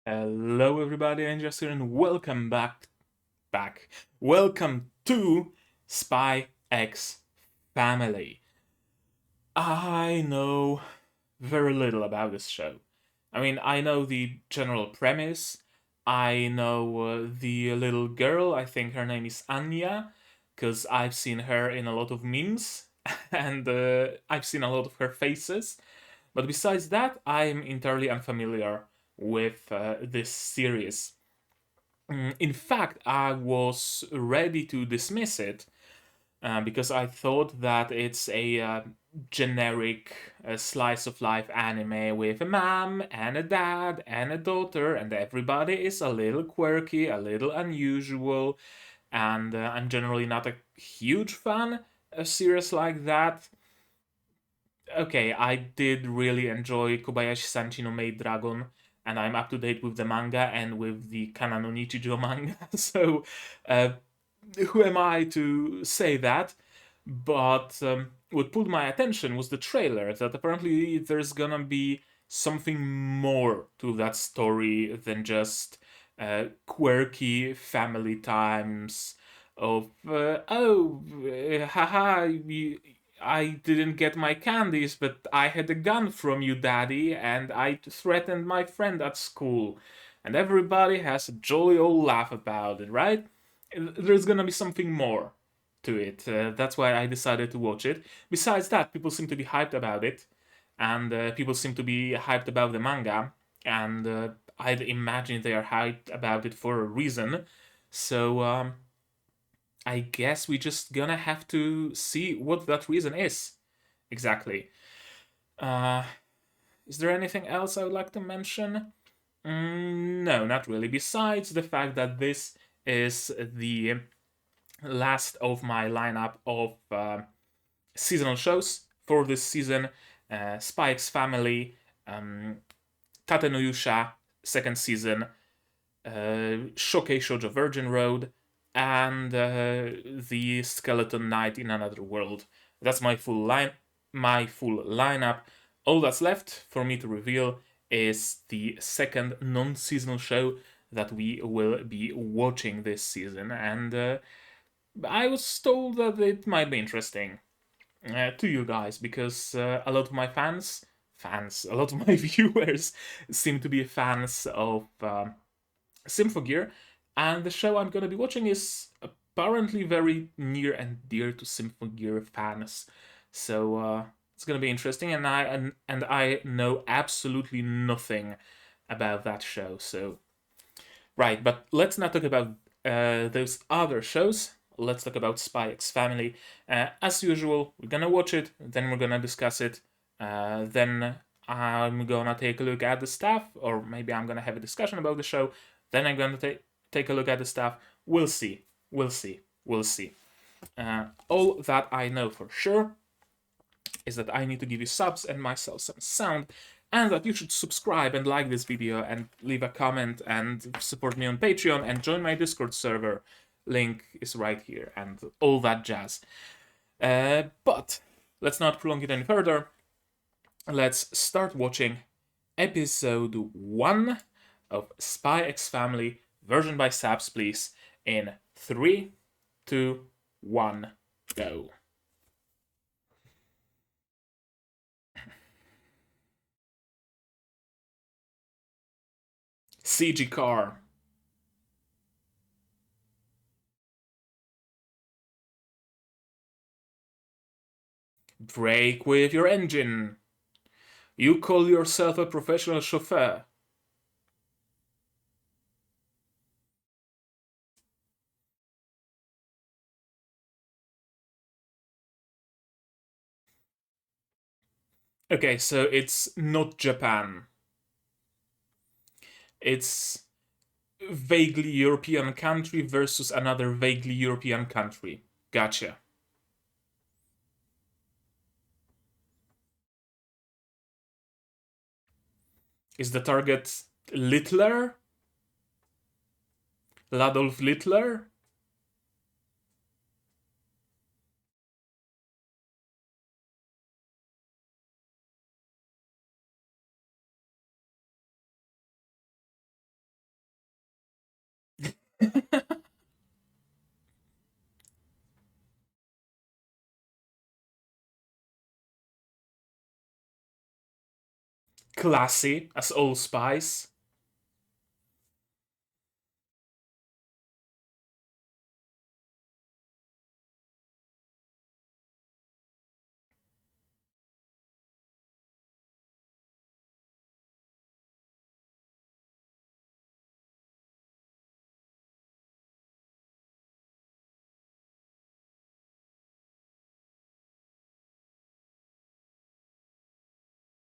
Hello everybody, Angels here and welcome back. Welcome to Spy X Family. I know very little about this show. I mean, I know the general premise. I know the little girl, I think her name is Anya, because I've seen her in a lot of memes and I've seen a lot of her faces. But besides that, I'm entirely unfamiliar with this series. In fact, I was ready to dismiss it because I thought that it's a generic slice of life anime with a mom and a dad and a daughter, and everybody is a little quirky, a little unusual, and I'm generally not a huge fan of series like that. Okay, I did really enjoy Kobayashi Sanchi no Maid Dragon, and I'm up to date with the manga and with the Kana no Nichijou manga, so uh, who am I to say that? But what pulled my attention was the trailer, that apparently there's gonna be something more to that story than just quirky family times of, haha, I didn't get my candies, but I had a gun from you, Daddy, and I threatened my friend at school. And everybody has a jolly old laugh about it, right? There's gonna be something more to it. That's why I decided to watch it. Besides that, people seem to be hyped about it, and people seem to be hyped about the manga, and I'd imagine they are hyped about it for a reason. So I guess we just gonna have to see what that reason is exactly. Uh, is there anything else I would like to mention? No, not really. Besides the fact that this is the last of my lineup of seasonal shows for this season. Spike's Family, Tate no Yusha, second season, Shokei Shoujo Virgin Road, and the Skeleton Knight in Another World. That's my full lineup. All that's left for me to reveal is the second non-seasonal show that we will be watching this season, and I was told that it might be interesting to you guys because a lot of my a lot of my viewers seem to be fans of Symphogear, and the show I'm going to be watching is apparently very near and dear to Symphogear fans. So it's going to be interesting, and I know absolutely nothing about that show. So right, but let's not talk about those other shows. Let's talk about Spy X Family. As usual, we're gonna watch it, then we're gonna discuss it, then I'm gonna take a look at the stuff, or maybe I'm gonna have a discussion about the show. Then I'm gonna take a look at the stuff. We'll see. We'll see. We'll see. All that I know for sure is that I need to give you subs and myself some sound, and that you should subscribe and like this video and leave a comment and support me on Patreon and join my Discord server. Link is right here and all that jazz. But let's not prolong it any further. Let's start watching episode 1 of Spy X Family, version by Saps, please, in 3, 2, 1, go. CG car. Brake with your engine. You call yourself a professional chauffeur. Okay, so it's not Japan. It's vaguely European country versus another vaguely European country. Gotcha. Is the target Littler? Ladolf Littler? classy as Old Spice.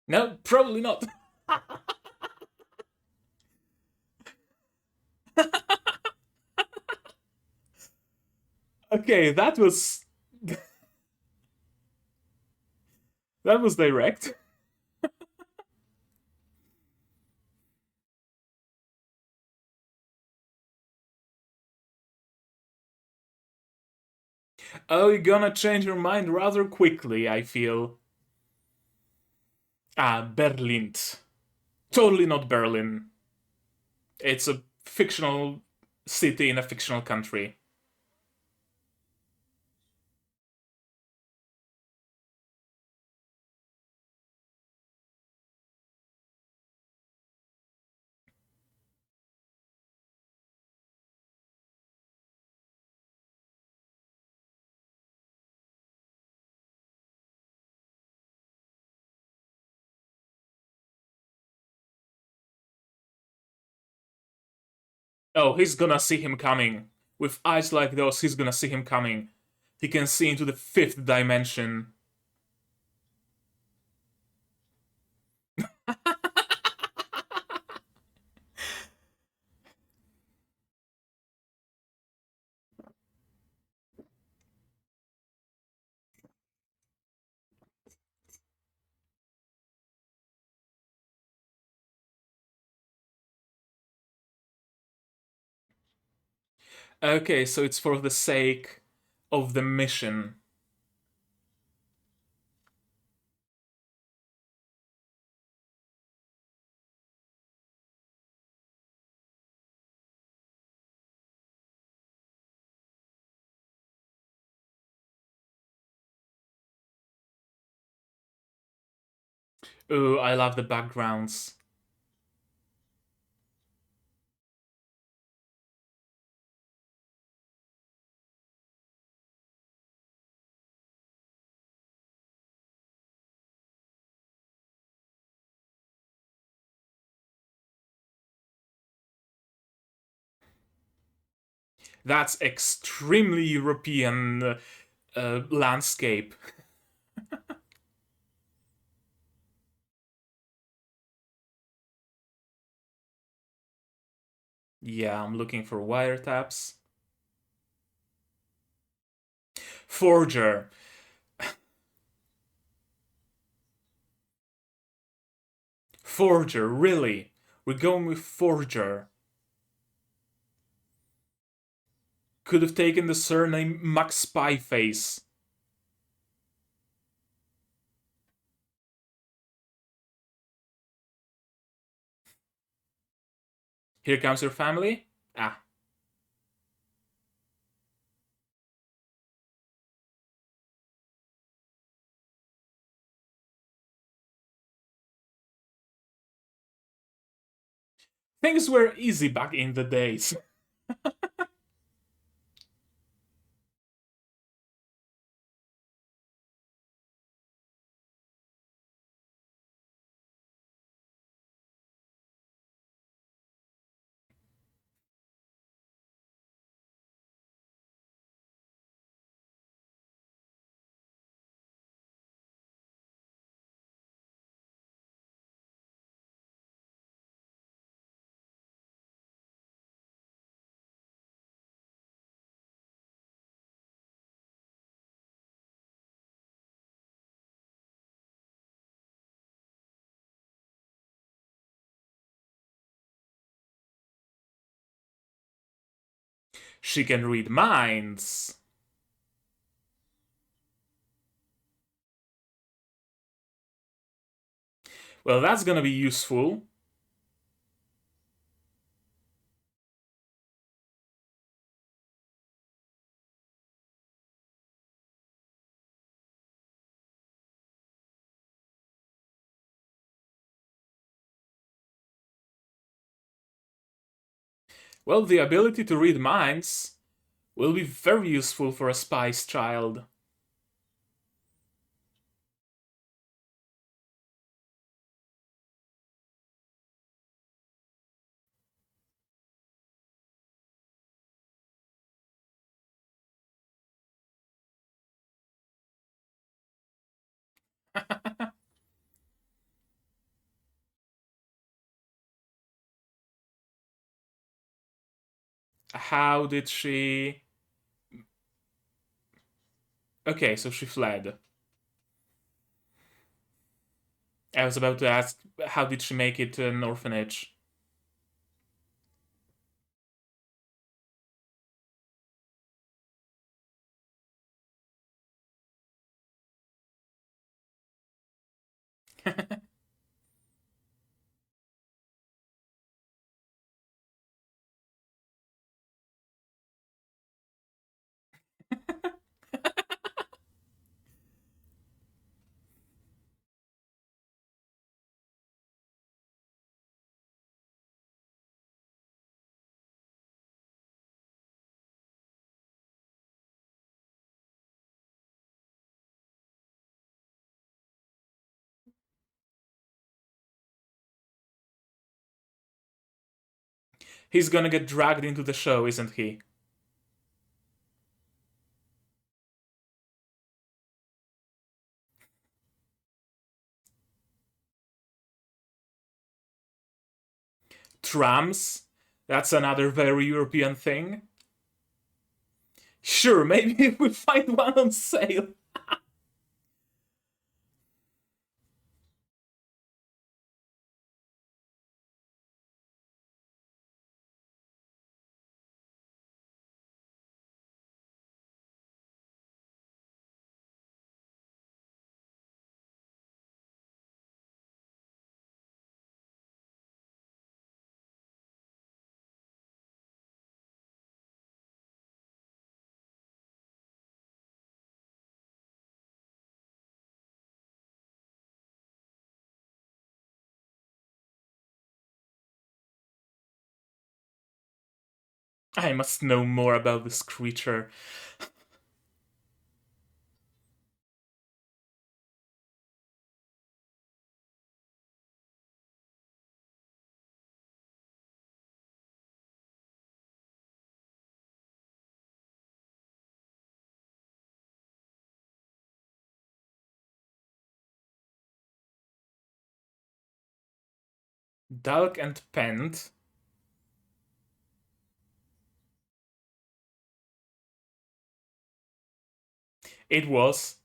No, probably not. Okay, that was direct. Oh, you're gonna change your mind rather quickly, I feel. Ah, Berlin. Totally not Berlin. It's a fictional city in a fictional country. Oh, he's gonna see him coming. With eyes like those, he's gonna see him coming. He can see into the fifth dimension. Okay, so it's for the sake of the mission. Ooh, I love the backgrounds. That's extremely European landscape. Yeah, I'm looking for wiretaps. Forger. Forger, really? We're going with Forger. Could have taken the surname Max Spyface. Here comes your family? Ah. Things were easy back in the days. She can read minds. Well, that's gonna be useful. Well, the ability to read minds will be very useful for a spice child. How did she... Okay, so she fled. I was about to ask, how did she make it to an orphanage? He's gonna get dragged into the show, isn't he? Trams? That's another very European thing. Sure, maybe we find one on sale. I must know more about this creature. Dalk and Pent. It was.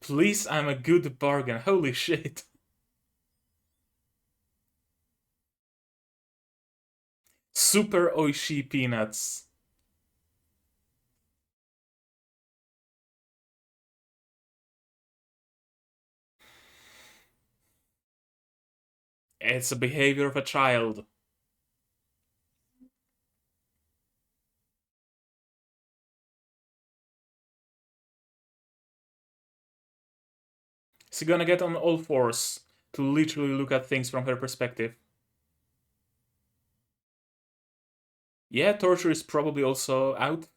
Please, I'm a good bargain. Holy shit. Super Oishi peanuts. It's the behavior of a child. Is he gonna get on all fours to literally look at things from her perspective? Yeah, torture is probably also out.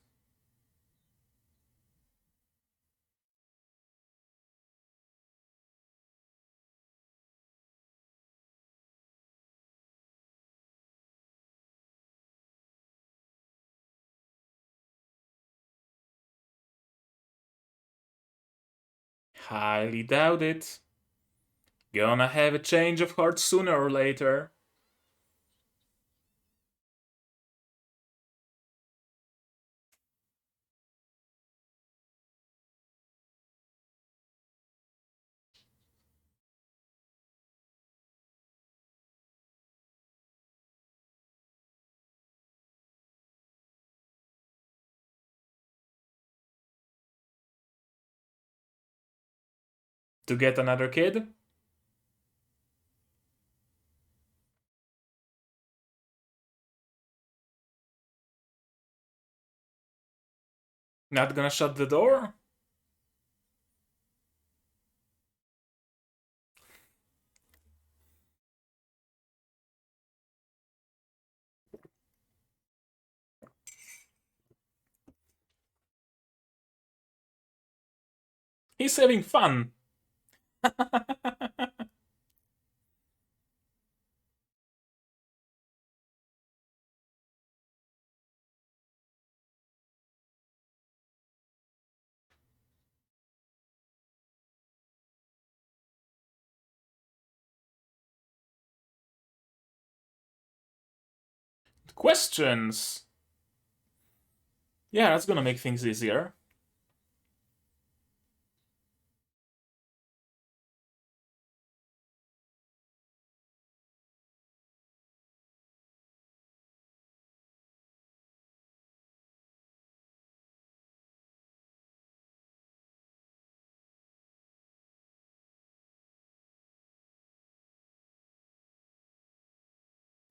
Highly doubt it. Gonna have a change of heart sooner or later. To get another kid? Not gonna shut the door? He's having fun. Questions. Yeah, that's gonna make things easier.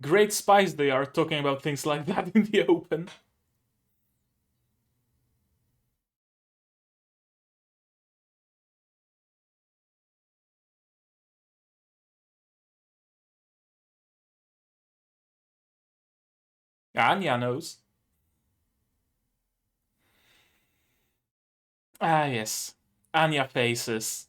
Great spies they are talking about things like that in the open. Anya knows. Ah, yes. Anya faces.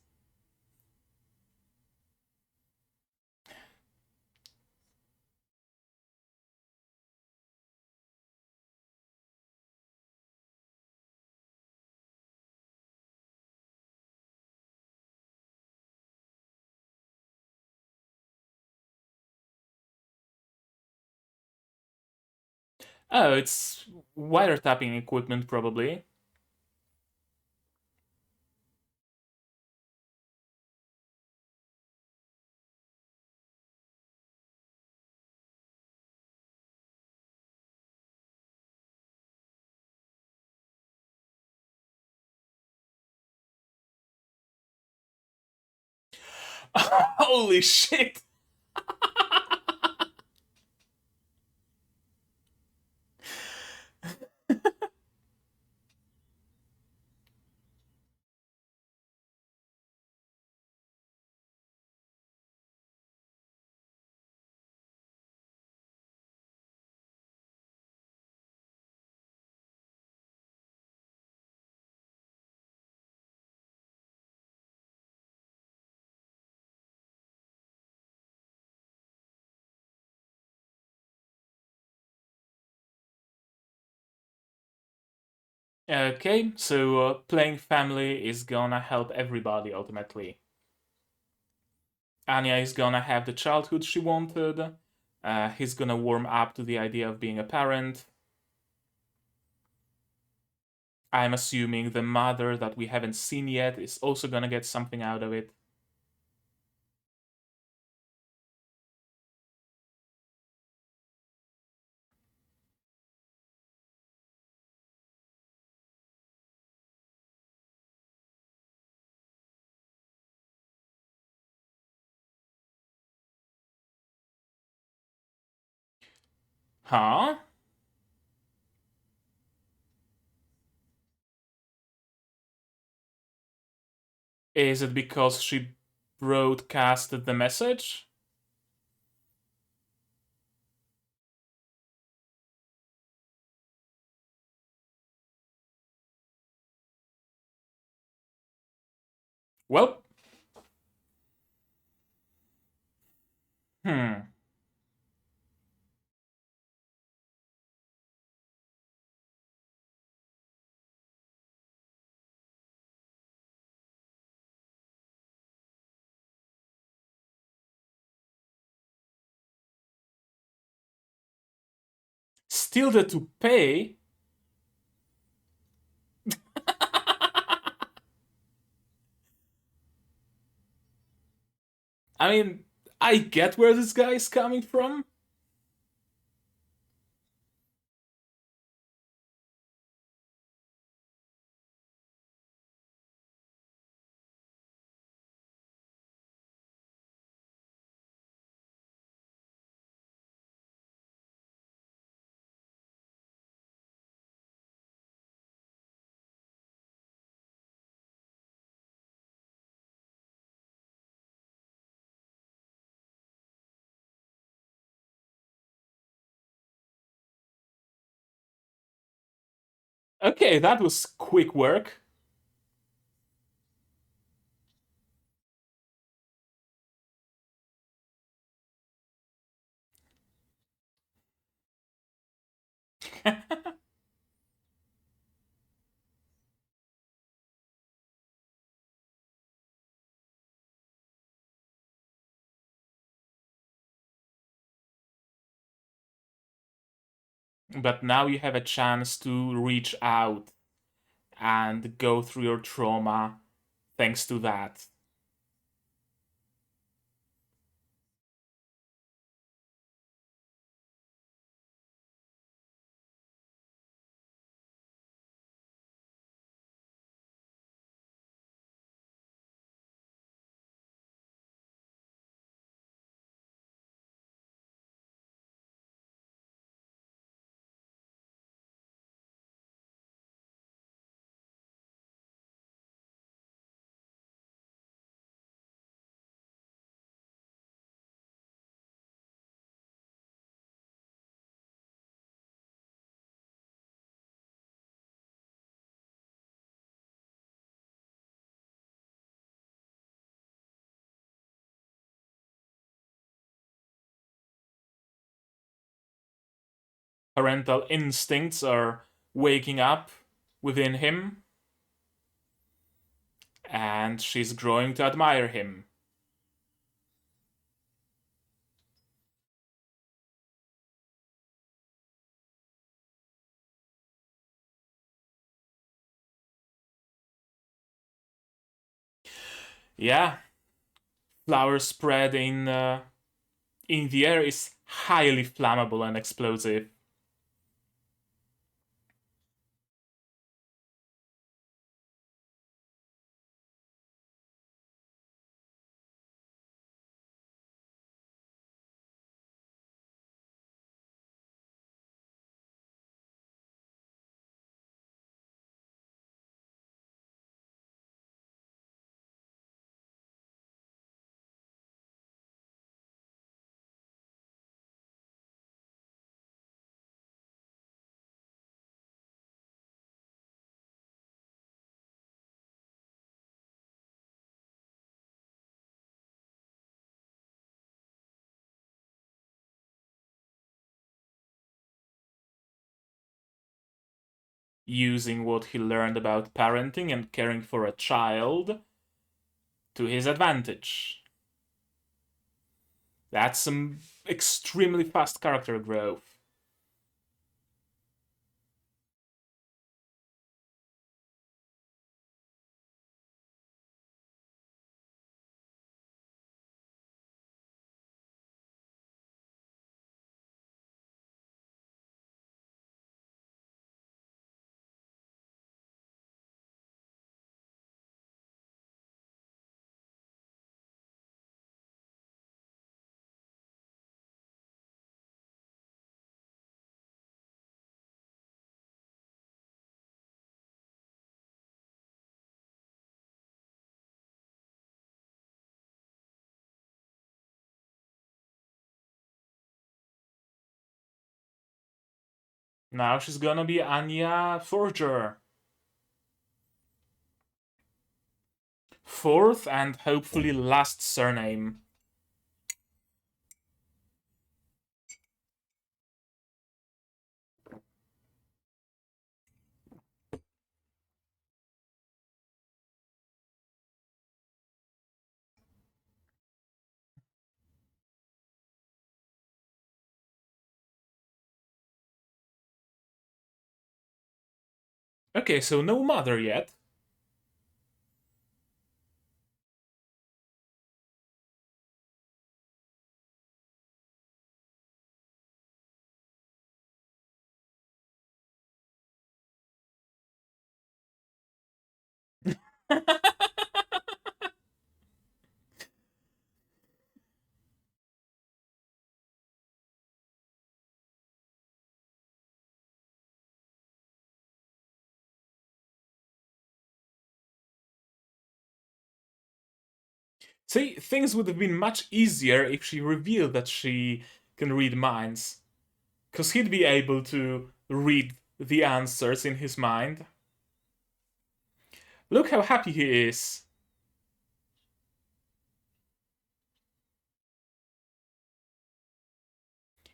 Oh, it's wiretapping equipment, probably. Holy shit! Okay, so playing family is gonna help everybody ultimately. Anya is gonna have the childhood she wanted. He's gonna warm up to the idea of being a parent. I'm assuming the mother that we haven't seen yet is also gonna get something out of it. Huh? Is it because she broadcasted the message? Well, hmm. Still the toupee? I mean, I get where this guy is coming from. Okay, that was quick work. But now you have a chance to reach out and go through your trauma thanks to that. Parental instincts are waking up within him, and she's growing to admire him. Yeah, flower spread in the air is highly flammable and explosive. Using what he learned about parenting and caring for a child to his advantage. That's some extremely fast character growth. Now she's gonna be Anya Forger. Fourth and hopefully last surname. Okay, so no mother yet. See, things would have been much easier if she revealed that she can read minds. Because he'd be able to read the answers in his mind. Look how happy he is.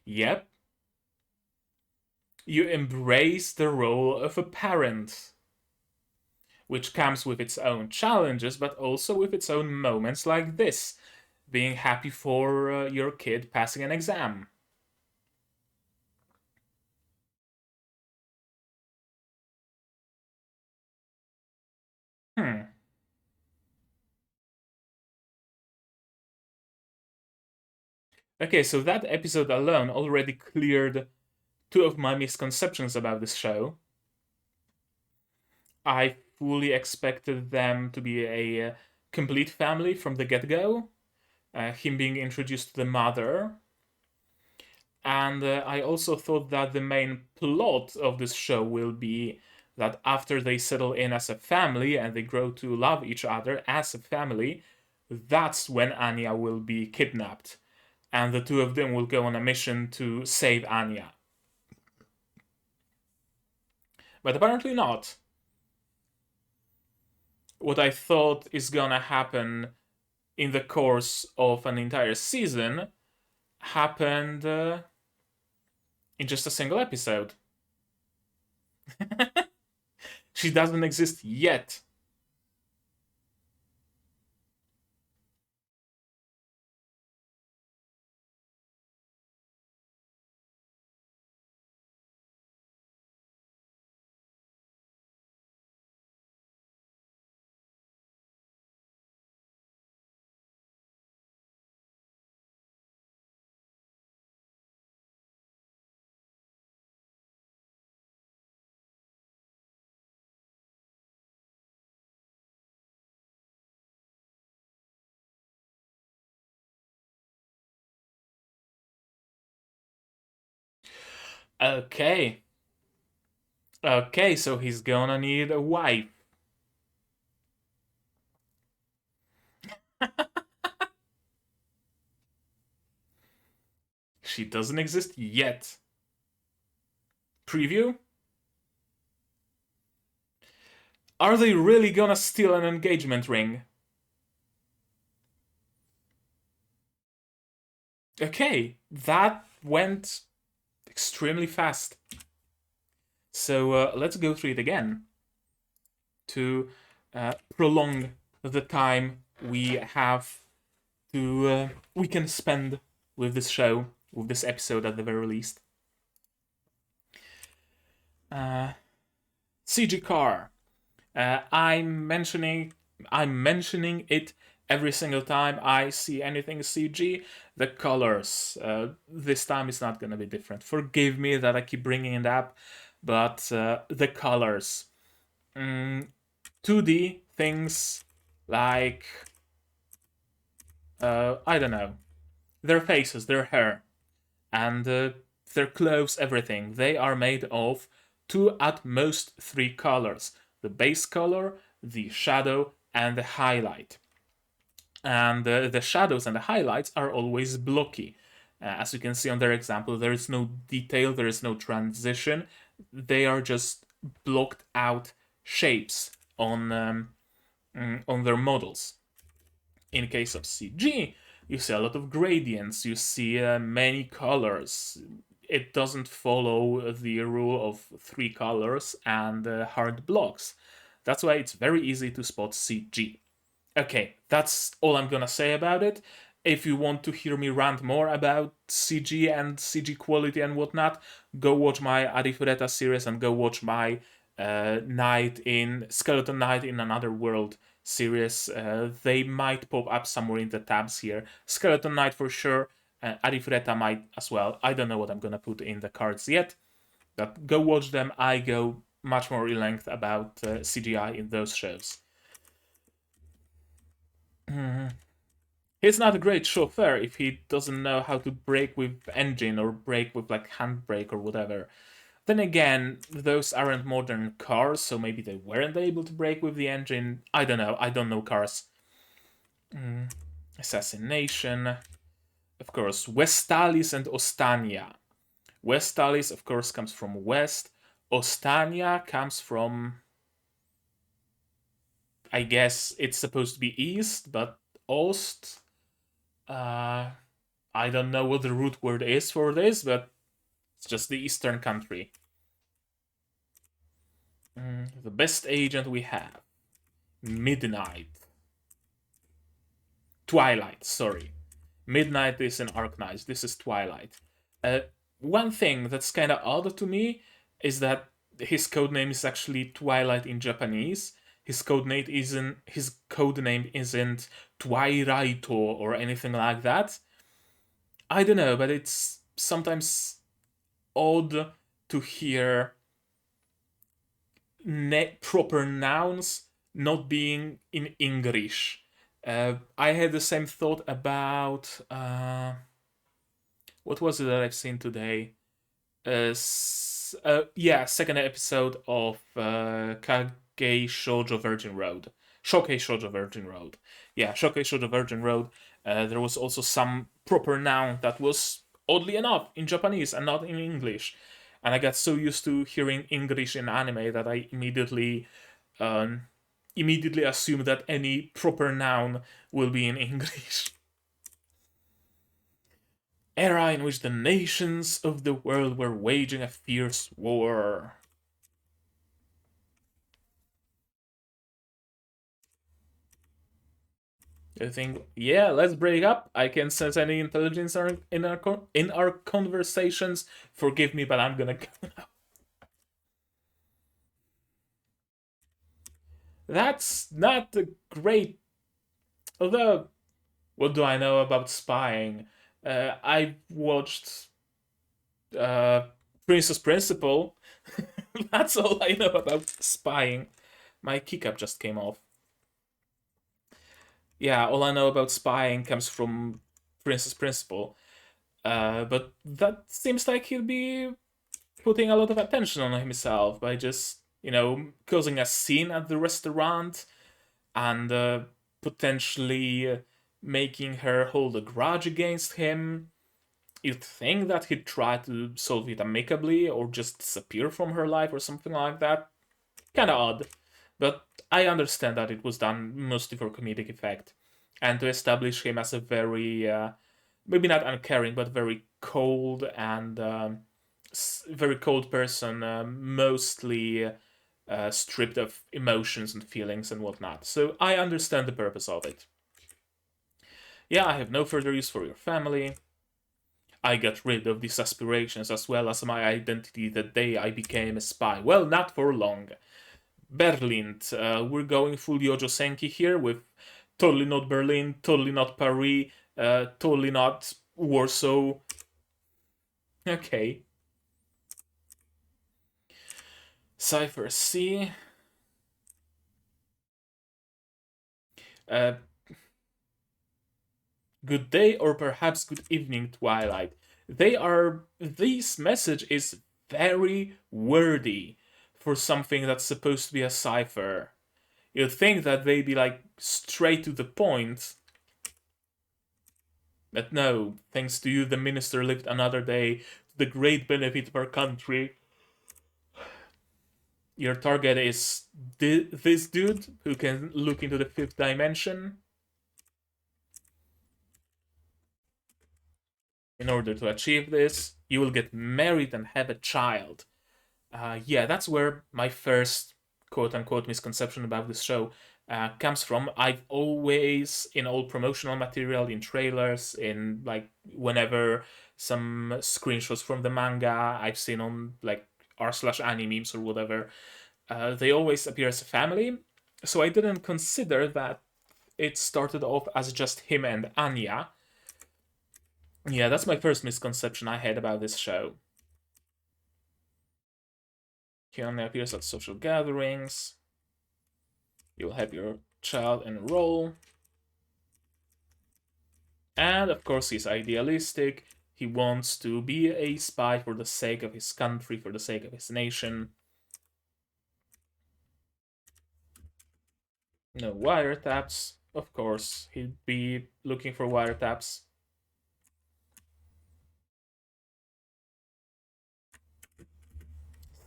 Yep. You embrace the role of a parent, which comes with its own challenges, but also with its own moments like this, being happy for your kid passing an exam. Hmm. Okay, so that episode alone already cleared two of my misconceptions about this show. I fully expected them to be a complete family from the get go, him being introduced to the mother. And I also thought that the main plot of this show will be that after they settle in as a family and they grow to love each other as a family, that's when Anya will be kidnapped. And the two of them will go on a mission to save Anya. But apparently not. What I thought is gonna happen in the course of an entire season happened in just a single episode. She doesn't exist yet. Okay. Okay, so he's gonna need a wife. She doesn't exist yet. Preview? Are they really gonna steal an engagement ring? Okay, that went extremely fast. So let's go through it again to prolong the time we have we can spend with this show, with this episode at the very least. CG car. I'm mentioning it every single time I see anything CG. The colors. This time it's not gonna be different. Forgive me that I keep bringing it up, but the colors. 2D things like I don't know, their faces, their hair, and their clothes, everything. They are made of two at most three colors: the base color, the shadow, and the highlight. And the shadows and the highlights are always blocky. As you can see on their example, there is no detail, there is no transition. They are just blocked out shapes on their models. In case of CG, you see a lot of gradients, you see many colors. It doesn't follow the rule of three colors and hard blocks. That's why it's very easy to spot CG. Okay, that's all I'm gonna say about it. If you want to hear me rant more about CG and CG quality and whatnot, go watch my Arifureta series and go watch my Skeleton Knight in Another World series. They might pop up somewhere in the tabs here. Skeleton Knight for sure. Arifureta might as well. I don't know what I'm gonna put in the cards yet, but go watch them. I go much more in length about CGI in those shows. He's not a great chauffeur if he doesn't know how to brake with engine or brake with like handbrake or whatever. Then again, those aren't modern cars, so maybe they weren't able to brake with the engine. I don't know. I don't know cars. Assassination. Of course, Westalis and Ostania. Westalis, of course, comes from west. Ostania comes from, I guess it's supposed to be east, but Ost. I don't know what the root word is for this, but it's just the eastern country. The best agent we have. Midnight. Twilight, sorry. Midnight is an Arknight. This is Twilight. One thing that's kind of odd to me is that his codename is actually Twilight in Japanese. his code name isn't Twilight or anything like that. I don't know, but it's sometimes odd to hear proper nouns not being in English. I had the same thought about what was it that I've seen today? Yeah, second episode of Kage Shoujo Virgin Road. Shokei Shoujo Virgin Road. Yeah, Shokei Shoujo Virgin Road. There was also some proper noun that was, oddly enough, in Japanese and not in English. And I got so used to hearing English in anime that I um, immediately assume that any proper noun will be in English. Era in which the nations of the world were waging a fierce war. I think, yeah, let's break up. I can sense any intelligence in our conversations. Forgive me, but I'm gonna go now. That's not a great. Although, what do I know about spying? I watched uh, Princess Principal. That's all I know about spying. My keycap just came off. Yeah, all I know about spying comes from Princess Principal. But that seems like he'll be putting a lot of attention on himself by just, causing a scene at the restaurant and potentially making her hold a grudge against him. You'd think that he'd try to solve it amicably or just disappear from her life or something like that. Kinda odd. But I understand that it was done mostly for comedic effect and to establish him as a very, maybe not uncaring, but very cold and very cold person, mostly stripped of emotions and feelings and whatnot. So I understand the purpose of it. Yeah, I have no further use for your family. I got rid of these aspirations as well as my identity the day I became a spy. Well, not for long. Berlin. We're going full Yojo Senki here with totally not Berlin, totally not Paris, totally not Warsaw. Okay. Cypher C. Uh, Good day or perhaps good evening, Twilight. This message is very wordy for something that's supposed to be a cipher. You'd think that they'd be like straight to the point. But no, thanks to you, the minister lived another day to the great benefit of our country. Your target is this dude who can look into the fifth dimension. In order to achieve this, you will get married and have a child. Yeah, that's where my first quote unquote misconception about this show comes from. I've always, in all promotional material, in trailers, in like whenever some screenshots from the manga I've seen on like r/anime memes or whatever, they always appear as a family. So I didn't consider that it started off as just him and Anya. Yeah, that's my first misconception I had about this show. He only appears at social gatherings. You will have your child enroll. And of course, he's idealistic. He wants to be a spy for the sake of his country, for the sake of his nation. No wiretaps. Of course, he'd be looking for wiretaps.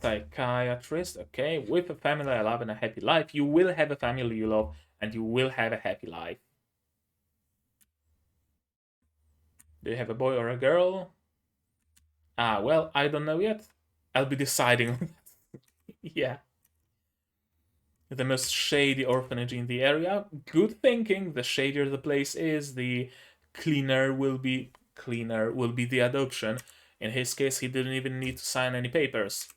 Psychiatrist. Okay, with a family I love and a happy life. You will have a family you love, and you will have a happy life. Do you have a boy or a girl? Well, I don't know yet. I'll be deciding. Yeah. The most shady orphanage in the area. Good thinking. The shadier the place is, the cleaner will be the adoption. In his case, he didn't even need to sign any papers.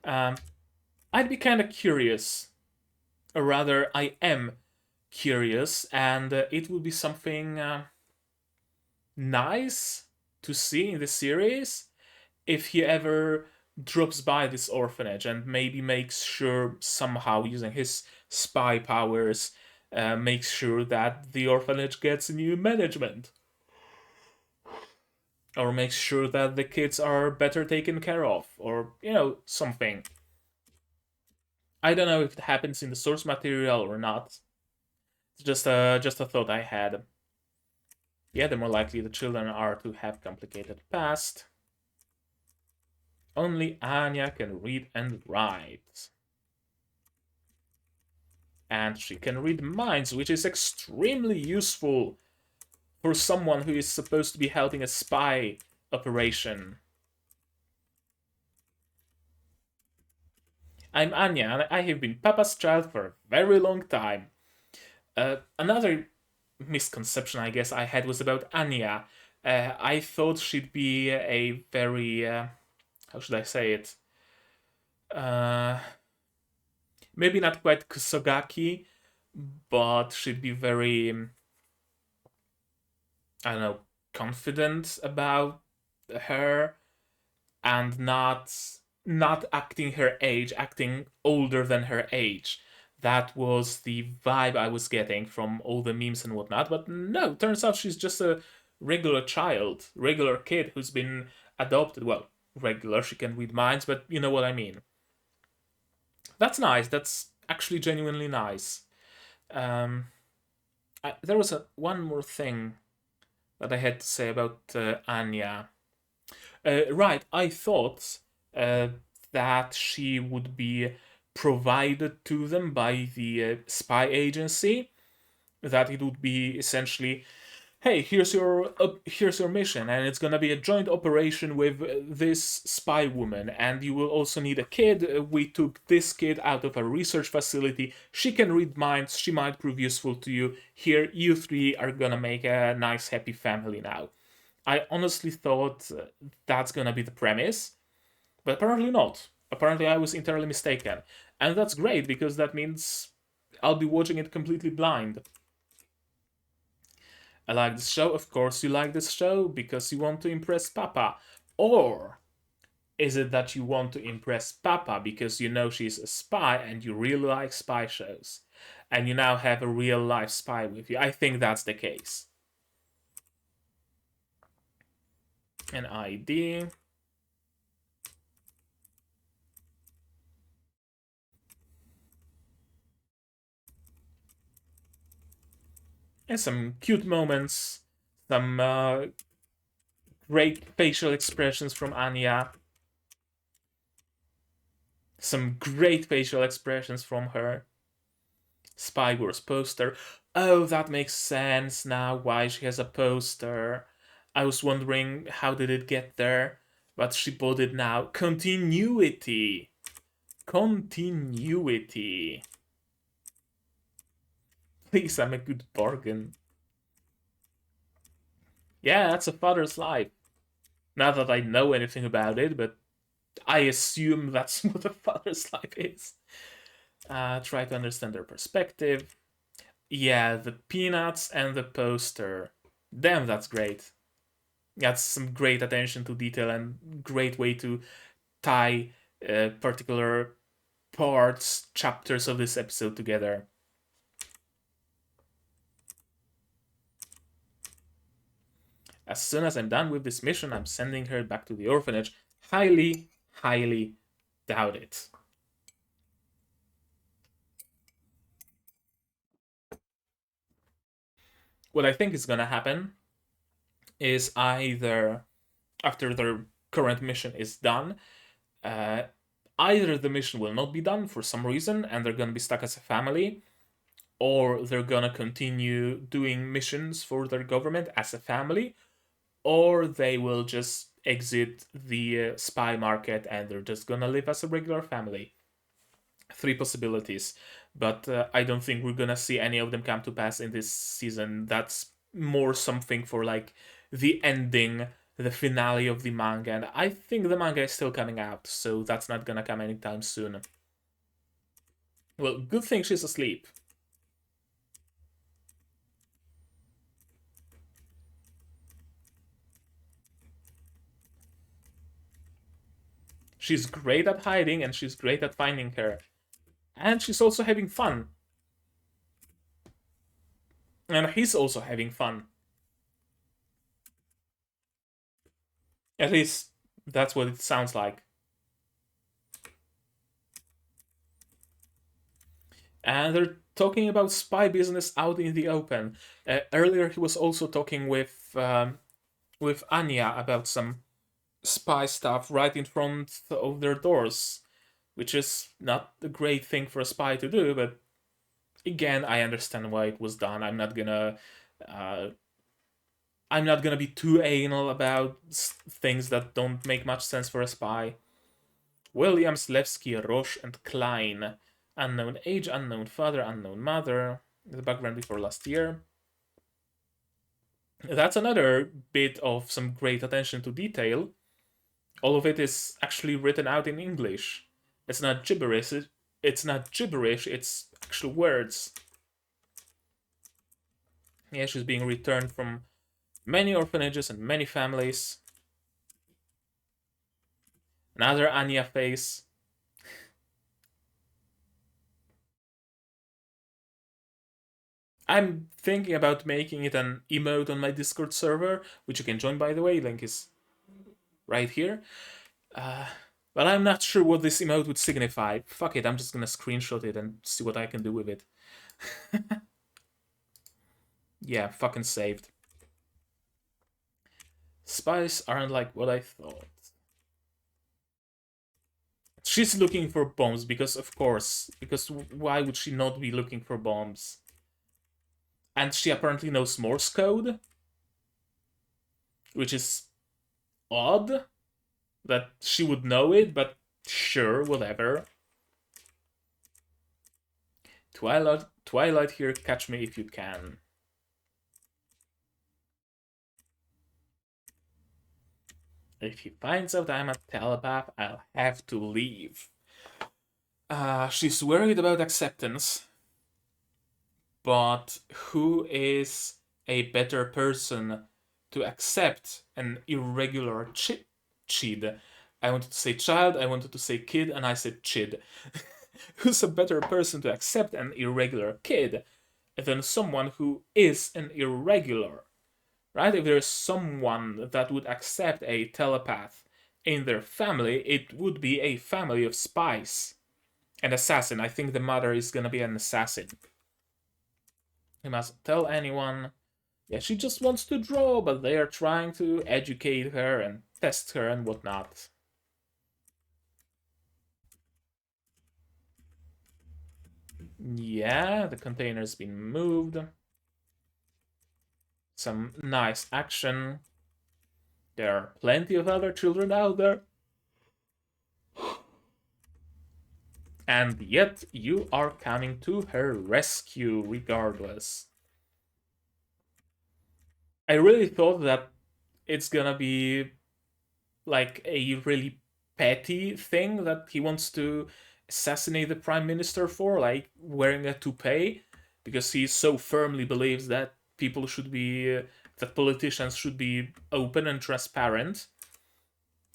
Um, I'd be kind of curious, or rather, I am curious, and it would be something nice to see in the series if he ever drops by this orphanage and maybe makes sure somehow using his spy powers makes sure that the orphanage gets new management or makes sure that the kids are better taken care of or something. I don't know if it happens in the source material or not. It's just a thought I had. Yeah, the more likely the children are to have complicated past. Only Anya can read and write. And she can read minds, which is extremely useful for someone who is supposed to be helping a spy operation. I'm Anya, and I have been Papa's child for a very long time. Another misconception I guess I had was about Anya. I thought she'd be a very, how should I say it? Uh, Maybe not quite Kusogaki, but she'd be very, I don't know, confident about her and not acting her age, acting older than her age. That was the vibe I was getting from all the memes and whatnot. But no, turns out she's just a regular child, regular kid who's been adopted. Well, regular, she can read minds, but you know what I mean. That's nice. That's actually genuinely nice. Um, there was one more thing that I had to say about Anya. Right, I thought uh, that she would be provided to them by the spy agency. That it would be essentially, hey, here's your mission, and it's gonna be a joint operation with this spy woman, and you will also need a kid. We took this kid out of a research facility. She can read minds. She might prove useful to you. Here, you three are gonna make a nice, happy family now. I honestly thought that's gonna be the premise, but apparently not. Apparently, I was entirely mistaken. And that's great because that means I'll be watching it completely blind. I like this show. Of course, you like this show because you want to impress Papa. Or is it that you want to impress Papa because you know she's a spy and you really like spy shows? And you now have a real life spy with you. I think that's the case. An ID. And some cute moments. Some great facial expressions from Anya. Some great facial expressions from her. Spy Wars poster. Oh, that makes sense now why she has a poster. I was wondering how did it get there, but she bought it now. Continuity. Continuity. Please, I'm a good bargain. Yeah, that's a father's life. Not that I know anything about it, but I assume that's what a father's life is. Try to understand their perspective. Yeah, the peanuts and the poster. Damn, that's great. That's some great attention to detail and great way to tie particular parts, chapters of this episode together. As soon as I'm done with this mission, I'm sending her back to the orphanage. Highly, highly doubt it. What I think is gonna happen is either after their current mission is done, uh, either the mission will not be done for some reason and they're gonna be stuck as a family, or they're gonna continue doing missions for their government as a family, or they will just exit the spy market and they're just gonna live as a regular family. Three possibilities, but I don't think we're gonna see any of them come to pass in this season. That's more something for like the ending, the finale of the manga, and I think the manga is still coming out, so that's not gonna come anytime soon. Well, good thing she's asleep. She's great at hiding and she's great at finding her. And she's also having fun. And he's also having fun. At least that's what it sounds like. And they're talking about spy business out in the open. Earlier, he was also talking with Anya about some spy stuff right in front of their doors, which is not a great thing for a spy to do. But again, I understand why it was done. Uh, I'm not gonna be too anal about things that don't make much sense for a spy. Williams, Levski, Roche, and Klein. Unknown age, unknown father, unknown mother. The background before last year. That's another bit of some great attention to detail. All of it is actually written out in English. It's not gibberish. It's not gibberish. It's actual words. Yeah, she's being returned from many orphanages and many families. Another Anya face. I'm thinking about making it an emote on my Discord server, which you can join, by the way. Link is right here. But I'm not sure what this emote would signify. Fuck it, I'm just gonna screenshot it and see what I can do with it. Yeah, fucking saved. Spies aren't like what I thought. She's looking for bombs because, of course, because why would she not be looking for bombs? And she apparently knows Morse code, which is odd that she would know it, but sure, whatever. Twilight here, catch me if you can. If he finds out I'm a telepath, I'll have to leave. She's worried about acceptance, but who is a better person to accept an irregular chid? I wanted to say child, I wanted to say kid, and I said chid. Who's a better person to accept an irregular kid than someone who is an irregular? Right? If there's someone that would accept a telepath in their family, it would be a family of spies. An assassin. I think the mother is gonna be an assassin. He mustn't tell anyone. Yeah, she just wants to draw, but they are trying to educate her and test her and whatnot. Yeah, the container's been moved. Some nice action. There are plenty of other children out there. And yet you are coming to her rescue regardless. I really thought that it's gonna be like a really petty thing that he wants to assassinate the prime minister for, like wearing a toupee, because he so firmly believes that people should be, that politicians should be open and transparent.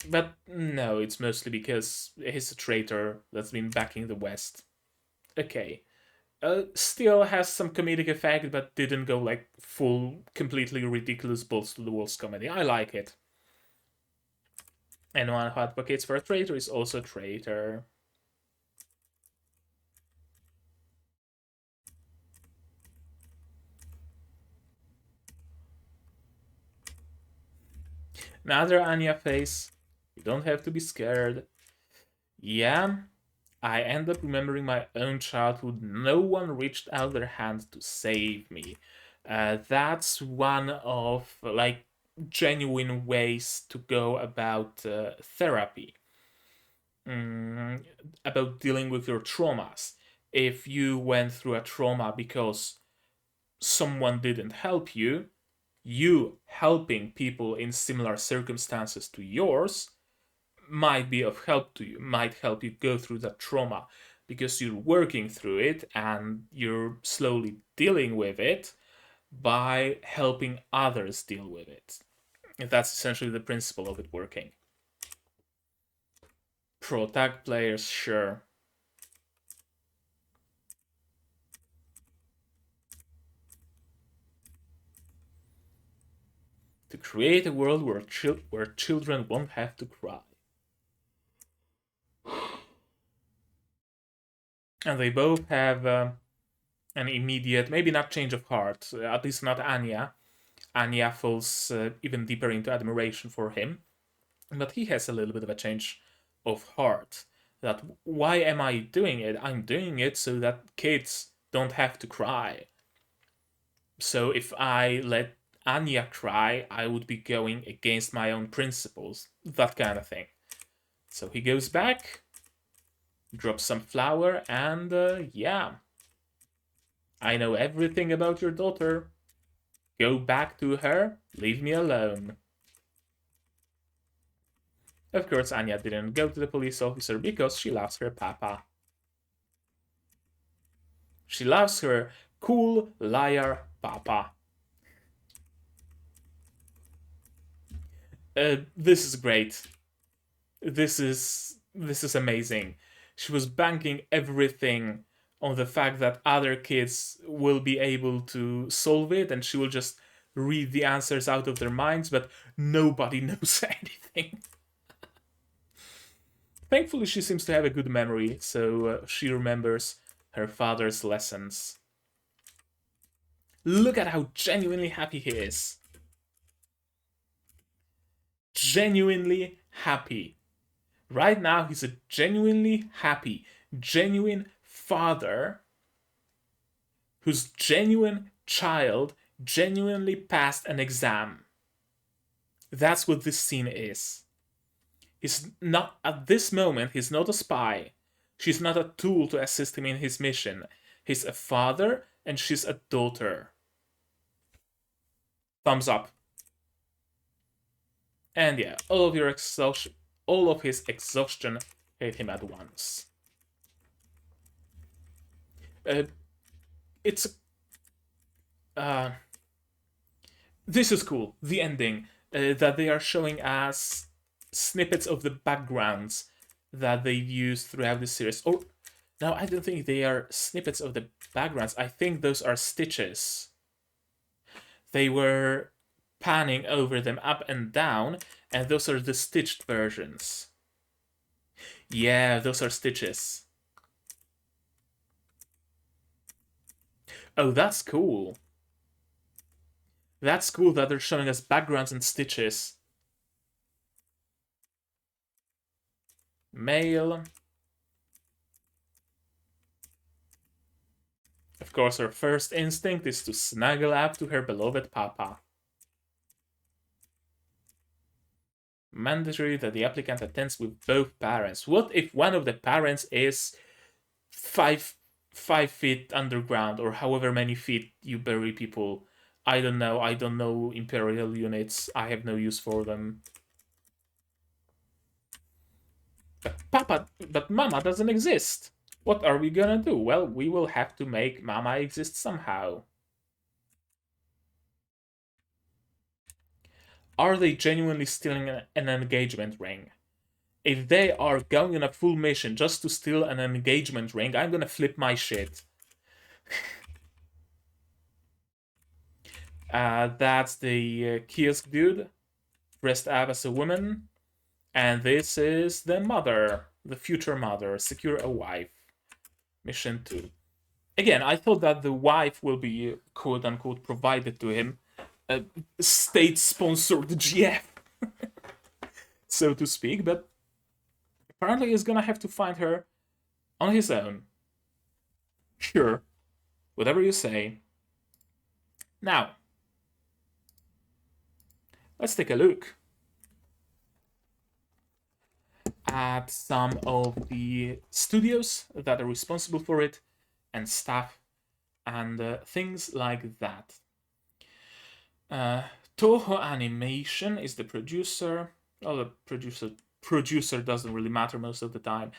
But no, it's mostly because he's a traitor that's been backing the West. Okay. Still has some comedic effect, but didn't go like full, completely ridiculous balls to the walls comedy. I like it. Anyone who advocates for a traitor is also a traitor. Another Anya face. You don't have to be scared. Yeah, I end up remembering my own childhood. No one reached out their hand to save me. That's one of like genuine ways to go about therapy, mm, about dealing with your traumas. If you went through a trauma because someone didn't help you, you helping people in similar circumstances to yours might be of help to you, might help you go through that trauma. because you're working through it and you're slowly dealing with it by helping others deal with it. And that's essentially the principle of it working. Protect players, sure. To create a world where children won't have to cry. And they both have an immediate, maybe not change of heart, at least not Anya. Anya falls even deeper into admiration for him. But he has a little bit of a change of heart. That why am I doing it? I'm doing it so that kids don't have to cry. So if I let Anya cry, I would be going against my own principles. That kind of thing. So he goes back, drops some flour, and yeah. I know everything about your daughter. Go back to her, leave me alone. Of course, Anya didn't go to the police officer because she loves her papa. She loves her cool liar papa. This is great. This is amazing. She was banking everything on the fact that other kids will be able to solve it and she will just read the answers out of their minds, but nobody knows anything. Thankfully, she seems to have a good memory, so she remembers her father's lessons. Look at how genuinely happy he is. Genuinely happy. Right now, he's a genuinely happy, genuine father whose genuine child genuinely passed an exam. That's what this scene is. He's not, at this moment, he's not a spy. She's not a tool to assist him in his mission. He's a father and she's a daughter. Thumbs up. And yeah, all of his exhaustion hit him at once. It's this is cool. The ending that they are showing as snippets of the backgrounds that they've used throughout the series. Or no, I don't think they are snippets of the backgrounds. I think those are stitches. They were panning over them up and down, and those are the stitched versions. Yeah, those are stitches. Oh, that's cool. That's cool that they're showing us backgrounds and stitches. Male. Of course, her first instinct is to snuggle up to her beloved papa. Mandatory that the applicant attends with both parents. What if one of the parents is 5 feet underground, or however many feet you bury people? I don't know. I don't know Imperial units. I have no use for them. But Mama doesn't exist. What are we gonna do? Well, we will have to make Mama exist somehow. Are they genuinely stealing an engagement ring? If they are going on a full mission just to steal an engagement ring, I'm gonna flip my shit. That's the kiosk dude dressed up as a woman. And this is the mother, the future mother. Secure a wife. Mission 2. Again, I thought that the wife will be quote unquote provided to him. A state sponsored GF, so to speak, but apparently he's gonna have to find her on his own. Sure, whatever you say. Now, let's take a look at some of the studios that are responsible for it and staff and things like that. Toho Animation is the producer. Oh, the producer doesn't really matter most of the time.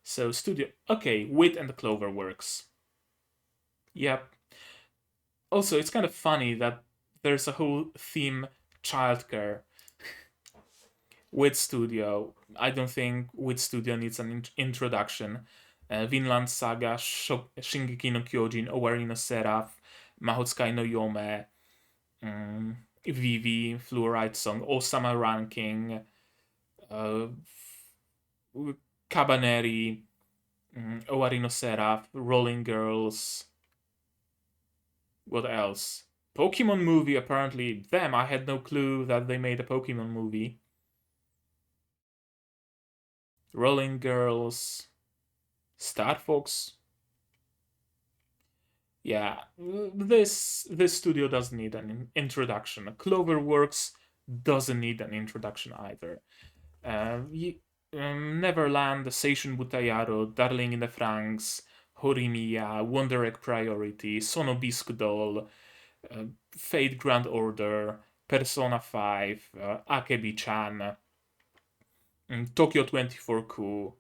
So studio, okay, Wit and Cloverworks. Yep. Also, it's kind of funny that there's a whole theme childcare with Studio. I don't think with Studio needs an introduction. Vinland Saga, Shingeki no Kyojin, Owari no Seraph, Mahotsukai no Yome, Vivi, Fluoride Song, Osama Ranking, uh, Cabaneri, Owari no Seraph, Rolling Girls. What else? Pokemon movie, apparently. Them, I had no clue that they made a Pokemon movie. Rolling Girls, Star Fox. Yeah, this studio doesn't need an introduction. Cloverworks doesn't need an introduction either. Uh, Neverland, Seishun Butayaro, Darling in the Franxx, Horimiya, Wonder Egg Priority, Sonobisk Doll, Fate Grand Order, Persona 5, Akebi-chan, Tokyo 24Ku.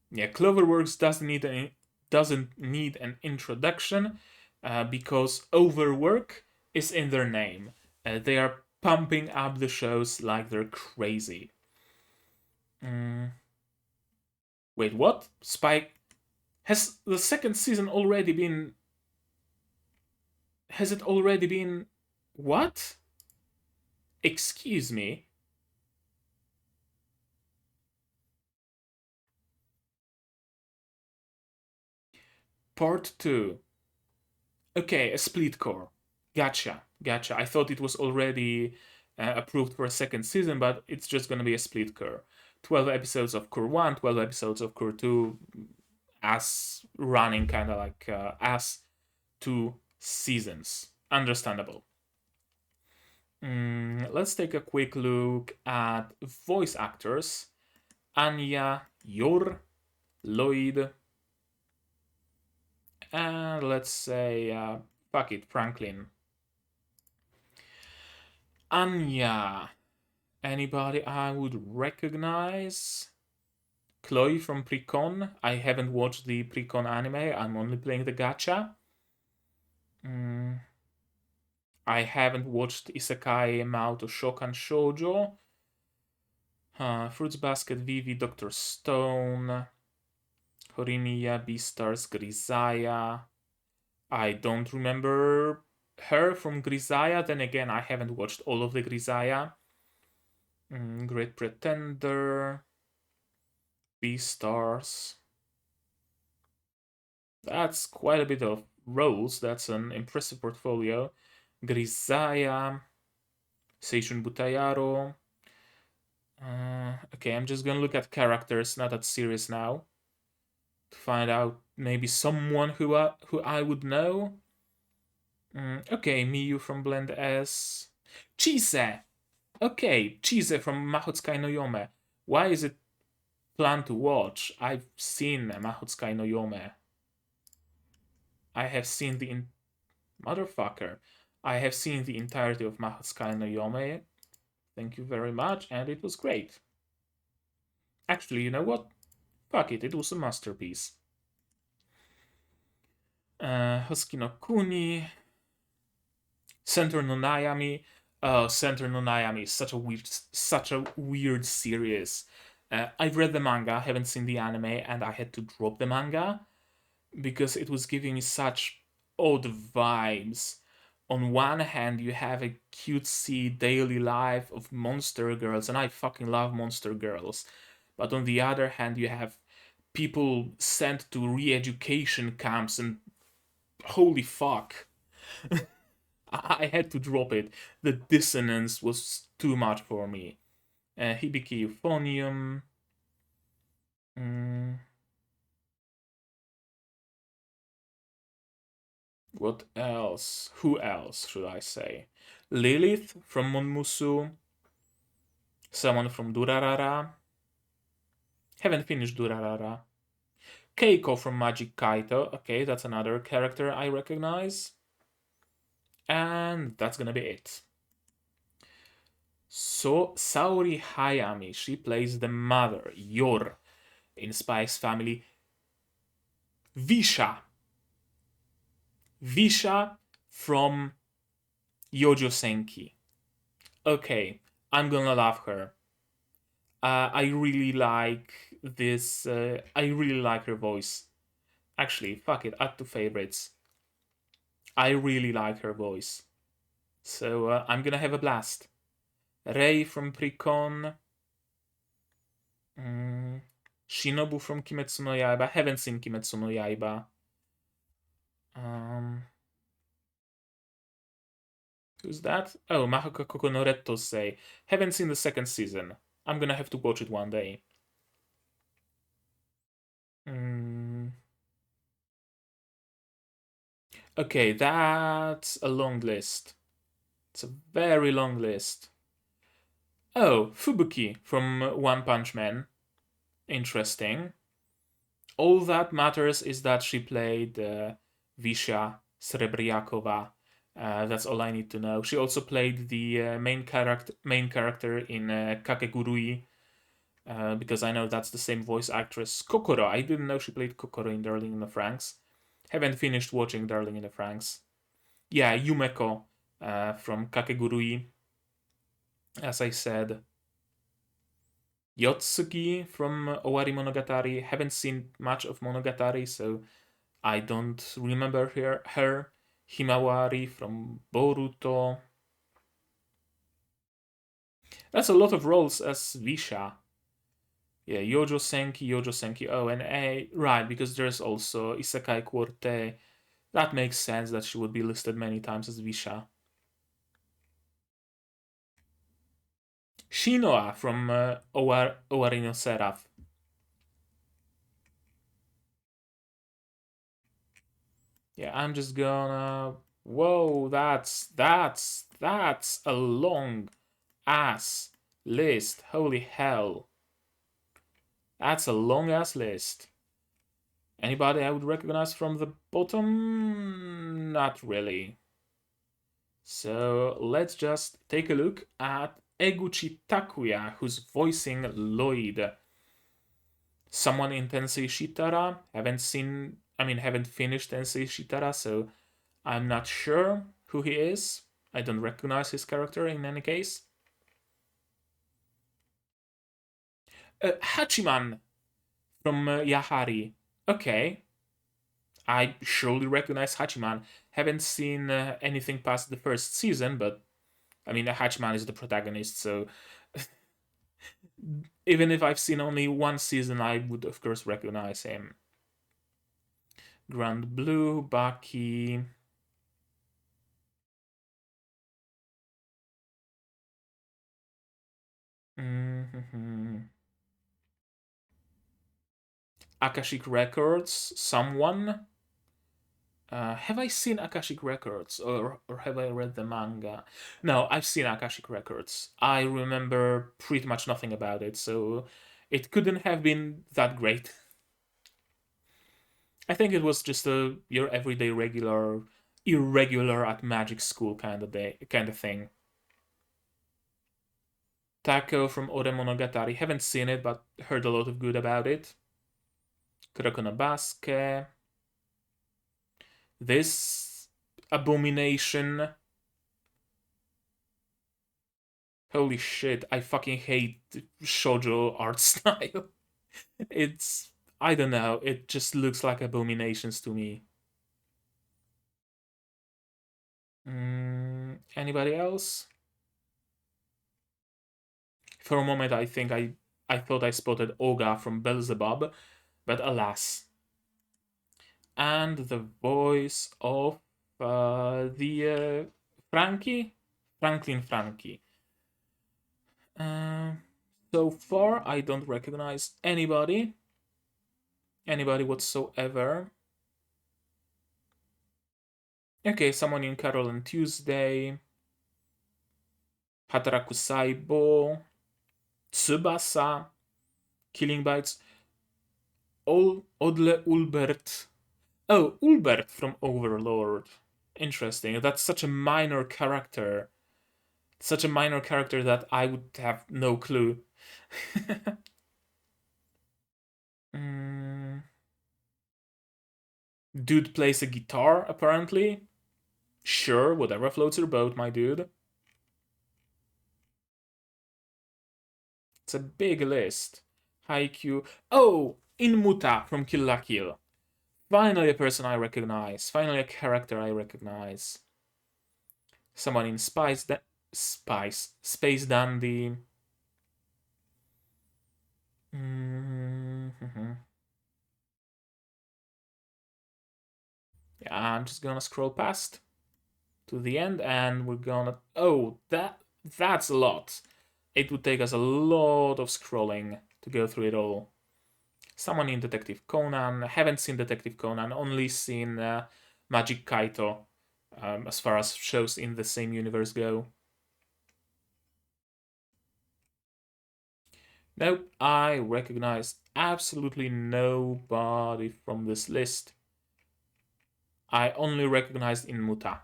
Yeah, Cloverworks doesn't need an introduction because overwork is in their name. They are pumping up the shows like they're crazy. Wait, what? Spike has the second season already been? Has it already been? What? Excuse me. Part 2. Okay, a split core. Gotcha. I thought it was already approved for a second season, but it's just gonna be a split core. 12 episodes of core 1, 12 episodes of core 2, as running kind of like as 2 seasons. Understandable. Let's take a quick look at voice actors. Anya, Yor, Loid, and let's say, fuck it, Franklin. Anya. Anybody I would recognize? Chloe from Precon. I haven't watched the Precon anime. I'm only playing the gacha. I haven't watched Isekai Maoto Shokan Shoujo. Fruits Basket, Vivi, Dr. Stone, Horimiya, Beastars, Grisaya. I don't remember her from Grisaya. Then again, I haven't watched all of the Grisaya. Great Pretender, Beastars. That's quite a bit of roles. That's an impressive portfolio. Grisaya, Seishun Butayaro. Okay, I'm just gonna look at characters, not at series now, to find out maybe someone who I would know. Okay, Miyu from Blend S. Chise! Okay, Chise from Mahotsukai no Yome. Why is it planned to watch? I've seen Mahotsukai no Yome. I have seen the motherfucker. I have seen the entirety of Mahotsukai no Yome. Thank you very much, and it was great. Actually, you know what? Fuck it, it was a masterpiece. Hoski no Kuni, Center no Nayami. Center no Nayami is such a weird series. I've read the manga, haven't seen the anime, and I had to drop the manga because it was giving me such odd vibes. On one hand, you have a cutesy daily life of monster girls, and I fucking love monster girls. But on the other hand, you have people sent to re-education camps, and holy fuck. I had to drop it. The dissonance was too much for me. Hibiki Euphonium. What else? Who else should I say? Lilith from Monmusu. Someone from Durarara. Haven't finished Durarara. Keiko from Magic Kaito. Okay, that's another character I recognize. And that's gonna be it. So, Saori Hayami, she plays the mother, Yor. in Spy's Family. Visha. Visha from Yojo Senki. Okay, I'm gonna love her. I really like this. I really like her voice. Actually, fuck it, add to favorites. I really like her voice. So I'm gonna have a blast. Rei from Precon. Mm, Shinobu from Kimetsu no Yaiba. Haven't seen Kimetsu no Yaiba. Um, who's that? Oh, Mahaka Koko no Red Tosei. Haven't seen the second season. I'm gonna have to watch it one day. Mm. Okay, that's a long list. It's a very long list. Oh, Fubuki from One Punch Man. Interesting. All that matters is that she played Visha Srebriakova. That's all I need to know. She also played the main character in Kakegurui, because I know that's the same voice actress. Kokoro. I didn't know she played Kokoro in Darling in the Franxx. Haven't finished watching Darling in the Franxx. Yeah, Yumeko from Kakegurui, as I said. Yotsuki from Owari Monogatari. Haven't seen much of Monogatari, so I don't remember her. Himawari from Boruto. That's a lot of roles as Visha. Yeah, Yojo Senki. Oh, and A. Right, because there's also Isekai Quartet. That makes sense that she would be listed many times as Visha. Shinoa from Owari no Seraph. Yeah, I'm just gonna. Whoa, that's a long ass list. Holy hell. That's a long ass list. Anybody I would recognize from the bottom? Not really. So let's just take a look at Eguchi Takuya, who's voicing Loid. Someone in Tensei Shitara. Haven't finished Tensei Shitara, so I'm not sure who he is. I don't recognize his character in any case. Hachiman from Yahari. Okay, I surely recognize Hachiman. Haven't seen anything past the first season, but I mean, Hachiman is the protagonist, so even if I've seen only one season, I would of course recognize him. Grand Blue, Baki. Mm-hmm. Akashic Records, someone. Have I seen Akashic Records or have I read the manga? No, I've seen Akashic Records. I remember pretty much nothing about it, so it couldn't have been that great. I think it was just your everyday regular, irregular at magic school kind of thing. Tako from Ore Monogatari. Haven't seen it, but heard a lot of good about it. Kuroko no Basket. This abomination. Holy shit, I fucking hate shoujo art style. It's, I don't know, it just looks like abominations to me. Anybody else? For a moment, I thought I spotted Oga from Beelzebub, but alas. And the voice of the Franklin Frankie. Uh, so far, I don't recognize anybody whatsoever. Okay, someone in Carol and Tuesday. Hataraku Saibo. Tsubasa. Killing Bites. Odle Ulbert. Oh, Ulbert from Overlord. Interesting. That's such a minor character. Such a minor character that I would have no clue. Mm, dude plays a guitar, apparently. Sure, whatever floats your boat, my dude. It's a big list. Haikyuu. Oh, Inmuta from Kill la Kill. Finally a person I recognize. Finally a character I recognize. Someone in Space Dandy. Mm-hmm. Yeah, I'm just gonna scroll past to the end, and we're gonna. Oh, that's a lot. It would take us a lot of scrolling to go through it all. Someone in Detective Conan. Haven't seen Detective Conan. Only seen Magic Kaito. As far as shows in the same universe go. Nope, I recognize absolutely nobody from this list. I only recognized Inmuta.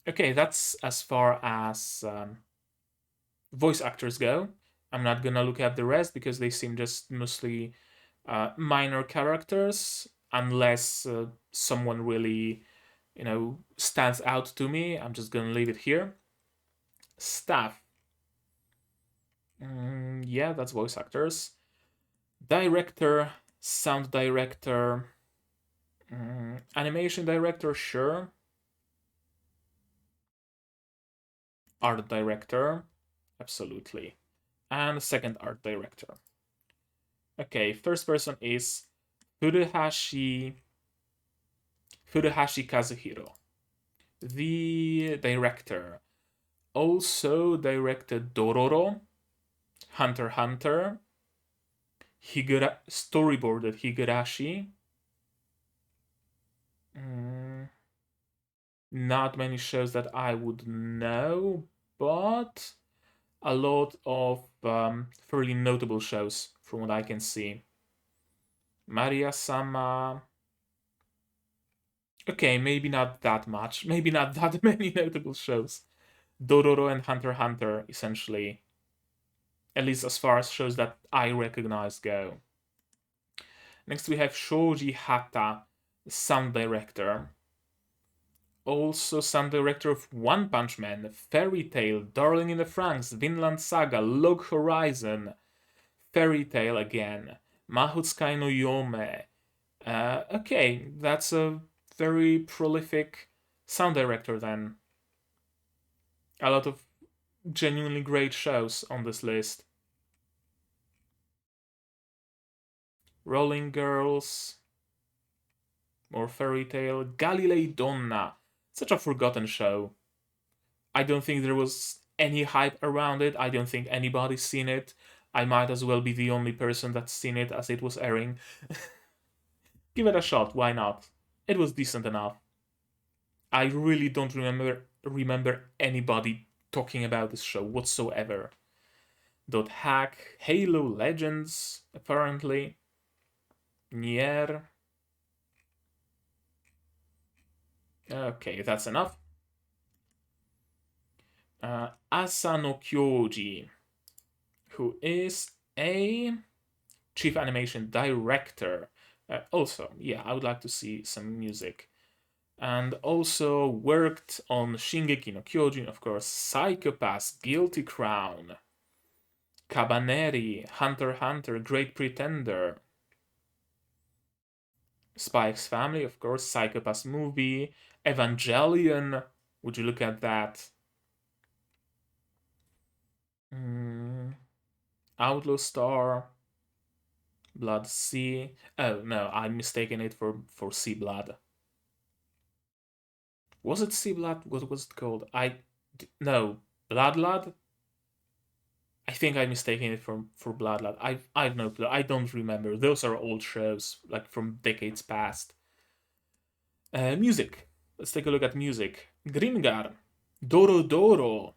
Okay, that's as far as voice actors go. I'm not gonna look at the rest because they seem just mostly minor characters, unless someone really, stands out to me. I'm just gonna leave it here. Staff. Yeah, that's voice actors. Director, sound director, animation director, sure. Art director, absolutely. And second art director. Okay, first person is Furuhashi Kazuhiro, the director. Also directed Dororo, Hunter x Hunter, storyboarded Higurashi. Mm, not many shows that I would know, but a lot of fairly notable shows from what I can see. Maria Sama. Okay, maybe not that much. Maybe not that many notable shows. Dororo and Hunter x Hunter, essentially. At least as far as shows that I recognize go. Next we have Shoji Hata, sound director. Also sound director of One Punch Man, Fairy Tail, Darling in the Franxx, Vinland Saga, Log Horizon, Fairy Tail again, Mahotsukai no Yome. Okay, that's a very prolific sound director then. A lot of genuinely great shows on this list. Rolling Girls, more Fairy Tail, Galilei Donna. Such a forgotten show. I don't think there was any hype around it. I don't think anybody's seen it. I might as well be the only person that's seen it as it was airing. Give it a shot, why not? It was decent enough. I really don't remember anybody talking about this show whatsoever. Dot Hack, Halo Legends, apparently. Nier. Okay, that's enough. Asano Kyoji, who is a chief animation director. Also, yeah, I would like to see some music. And also worked on Shingeki no Kyojin, of course, Psychopass, Guilty Crown, Cabaneri, Hunter x Hunter, Great Pretender, Spy X Family, of course, Psychopass movie, Evangelion. Would you look at that? Outlaw Star, Blood Sea. Oh no, I'm mistaken it for Sea Blood. Was it Sea Blood? What was it called? No, Blood. I think I'm mistaken it for Bloodlad. I've no clue. I don't remember. Those are old shows, like from decades past. Music. Let's take a look at music. Grimgar, Doro Doro.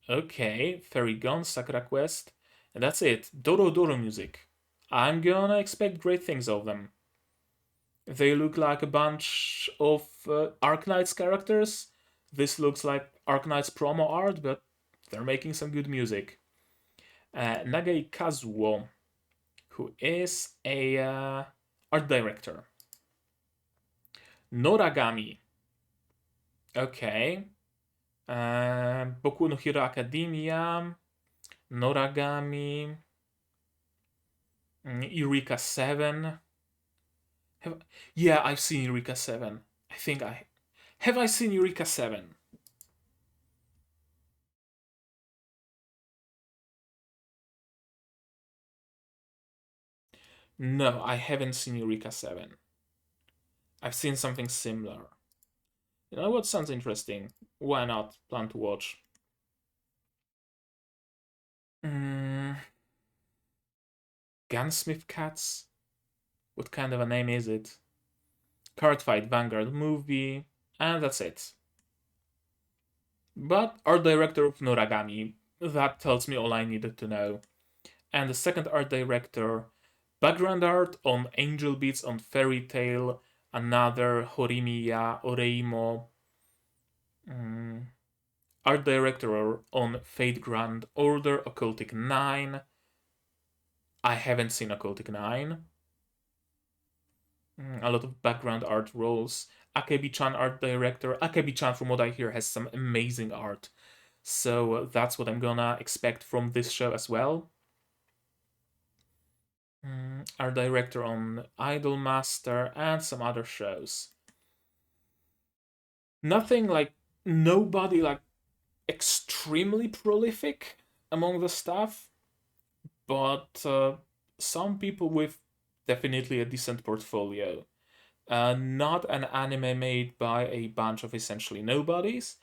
Okay, Fairy Gun, Sakura Quest, and that's it. Doro Doro music. I'm gonna expect great things of them. They look like a bunch of Arknights characters. This looks like Arknights promo art, but they're making some good music. Nagai Kazuo, who is a art director. Noragami. Okay. Boku no Hero Academia. Noragami. Eureka 7. Yeah, I've seen Eureka 7. I think I. Have I seen Eureka 7? No, I haven't seen Eureka 7. I've seen something similar. You know what sounds interesting? Why not? Plan to watch. Mm, Gunsmith Cats? What kind of a name is it? Cardfight Vanguard movie, and that's it. But art director of Noragami, that tells me all I needed to know. And the second art director, background art on Angel Beats on Fairy Tail, another Horimiya Oreimo. Art director on Fate Grand Order Occultic 9. I haven't seen Occultic 9. A lot of background art roles. Akebi-chan art director. Akebi-chan, from what I hear, has some amazing art. So that's what I'm gonna expect from this show as well. Art director on Idolmaster and some other shows. Nothing like, nobody like extremely prolific among the staff, but some people with definitely a decent portfolio. Not an anime made by a bunch of essentially nobodies,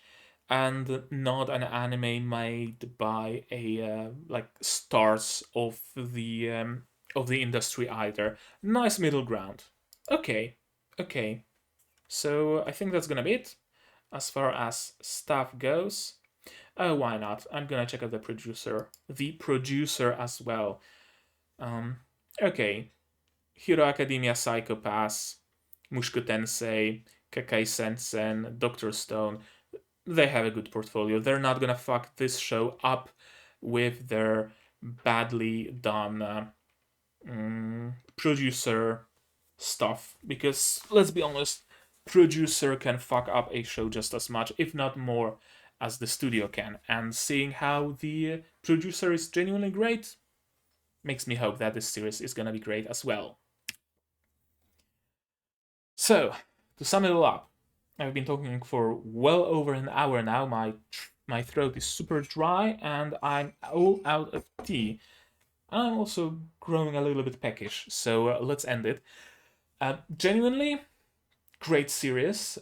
and not an anime made by a like stars of the industry either. Nice middle ground. Okay, okay. So I think that's gonna be it as far as stuff goes. Why not? I'm gonna check out the producer as well. Um, okay, Hero Academia Psychopaths, Mushoku Tensei, Kekkei Sensen, Doctor Stone. They have a good portfolio. They're not gonna fuck this show up with their badly done producer stuff, because let's be honest, producer can fuck up a show just as much, if not more, as the studio can. And seeing how the producer is genuinely great makes me hope that this series is gonna be great as well. So, to sum it all up, I've been talking for well over an hour now. My throat is super dry, and I'm all out of tea. I'm also growing a little bit peckish, so let's end it. Genuinely, great series.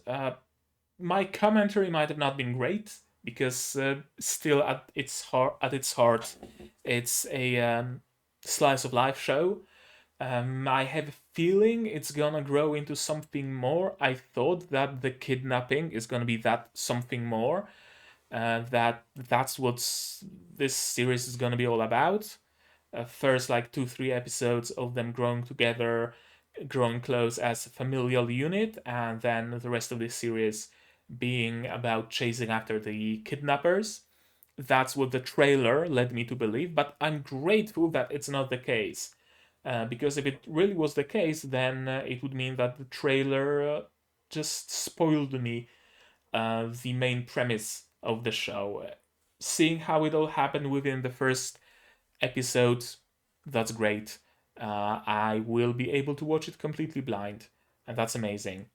My commentary might have not been great because still at its heart, it's a slice of life show. I have a feeling it's gonna grow into something more. I thought that the kidnapping is gonna be that something more. That's what this series is gonna be all about. First, like 2-3 episodes of them growing together, growing close as a familial unit, and then the rest of the series being about chasing after the kidnappers. That's what the trailer led me to believe, but I'm grateful that it's not the case. Because if it really was the case, then it would mean that the trailer just spoiled me the main premise of the show. Seeing how it all happened within the first episode, that's great. I will be able to watch it completely blind, and that's amazing.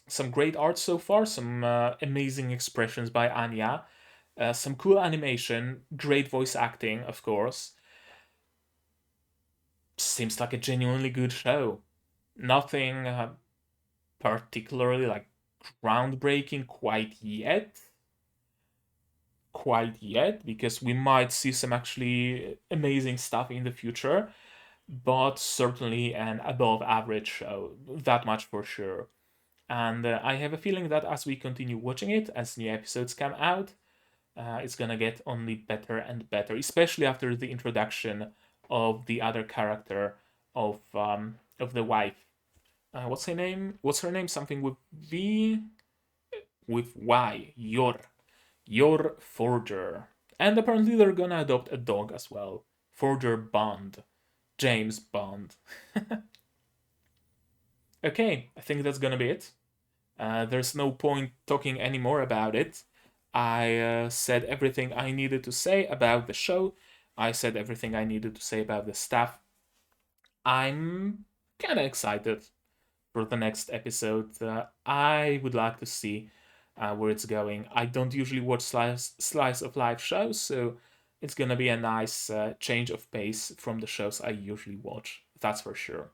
Some great art so far, some amazing expressions by Anya, some cool animation, great voice acting, of course. Seems like a genuinely good show. Nothing particularly like groundbreaking quite yet, because we might see some actually amazing stuff in the future, but certainly an above average show, that much for sure. And I have a feeling that as we continue watching it, as new episodes come out, it's gonna get only better and better, especially after the introduction of the other character of the wife. What's her name? What's her name? Something with V, with Y. Yor Forger. And apparently they're gonna adopt a dog as well. Forger Bond. James Bond. Okay, I think that's gonna be it. There's no point talking anymore about it. I said everything I needed to say about the show. I said everything I needed to say about the staff. I'm kind of excited for the next episode. I would like to see where it's going. I don't usually watch slice of life shows, so it's gonna be a nice change of pace from the shows I usually watch. That's for sure.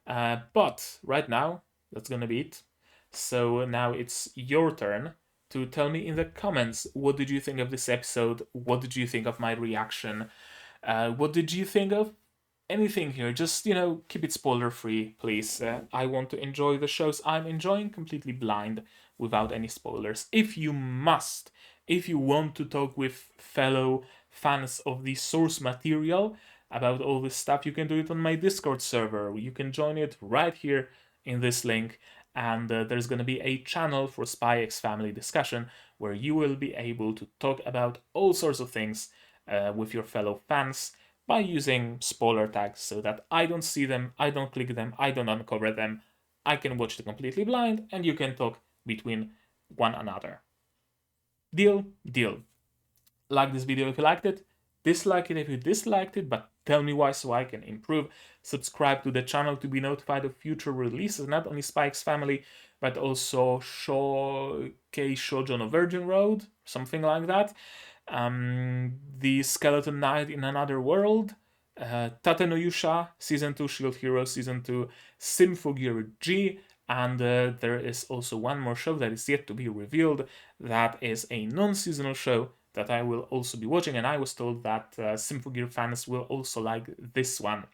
But right now, that's gonna be it. So now it's your turn to tell me in the comments what did you think of this episode? What did you think of my reaction? What did you think of anything here? Just, keep it spoiler free, please. I want to enjoy the shows I'm enjoying completely blind without any spoilers. If you must, if you want to talk with fellow fans of the source material about all this stuff, you can do it on my Discord server. You can join it right here in this link. And there's going to be a channel for Spy X Family discussion where you will be able to talk about all sorts of things with your fellow fans by using spoiler tags so that I don't see them, I don't click them, I don't uncover them. I can watch it completely blind and you can talk between one another. Deal? Deal. Like this video if you liked it, dislike it if you disliked it, but tell me why so I can improve. Subscribe to the channel to be notified of future releases, not only Spy X Family, but also Shoujo no Virgin Road, something like that. The Skeleton Knight in Another World, Tate no Yusha, Season 2, Shield Hero, Season 2, Symphogear G, and there is also one more show that is yet to be revealed. That is a non-seasonal show that I will also be watching, and I was told that Symphogear fans will also like this one.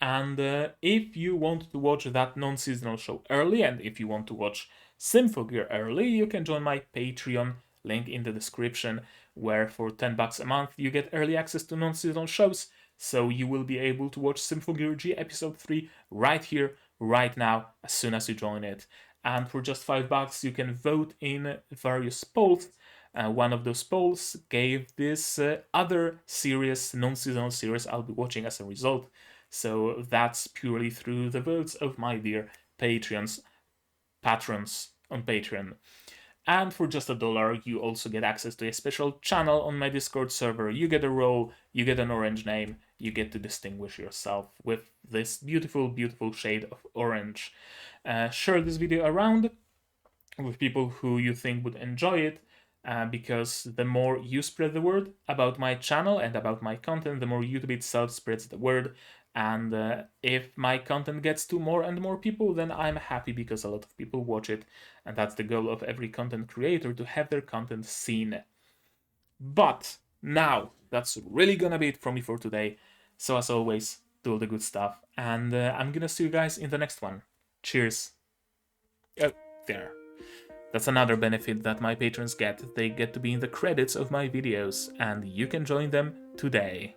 And if you want to watch that non-seasonal show early, and if you want to watch Symphogear early, you can join my Patreon, link in the description, where for $10 a month you get early access to non-seasonal shows, so you will be able to watch Symphogear G Episode 3 right here, right now, as soon as you join it. And for just $5 you can vote in various polls. One of those polls gave this other series, non-seasonal series I'll be watching as a result. So that's purely through the votes of my dear patrons on Patreon. And for just $1, you also get access to a special channel on my Discord server. You get a role, you get an orange name, you get to distinguish yourself with this beautiful, beautiful shade of orange. Share this video around with people who you think would enjoy it. Because the more you spread the word about my channel and about my content, the more YouTube itself spreads the word. And if my content gets to more and more people, then I'm happy because a lot of people watch it. And that's the goal of every content creator, to have their content seen. But now, that's really gonna be it from me for today. So as always, do all the good stuff. And I'm gonna see you guys in the next one. Cheers. Oh, there. That's another benefit that my patrons get. They get to be in the credits of my videos, and you can join them today.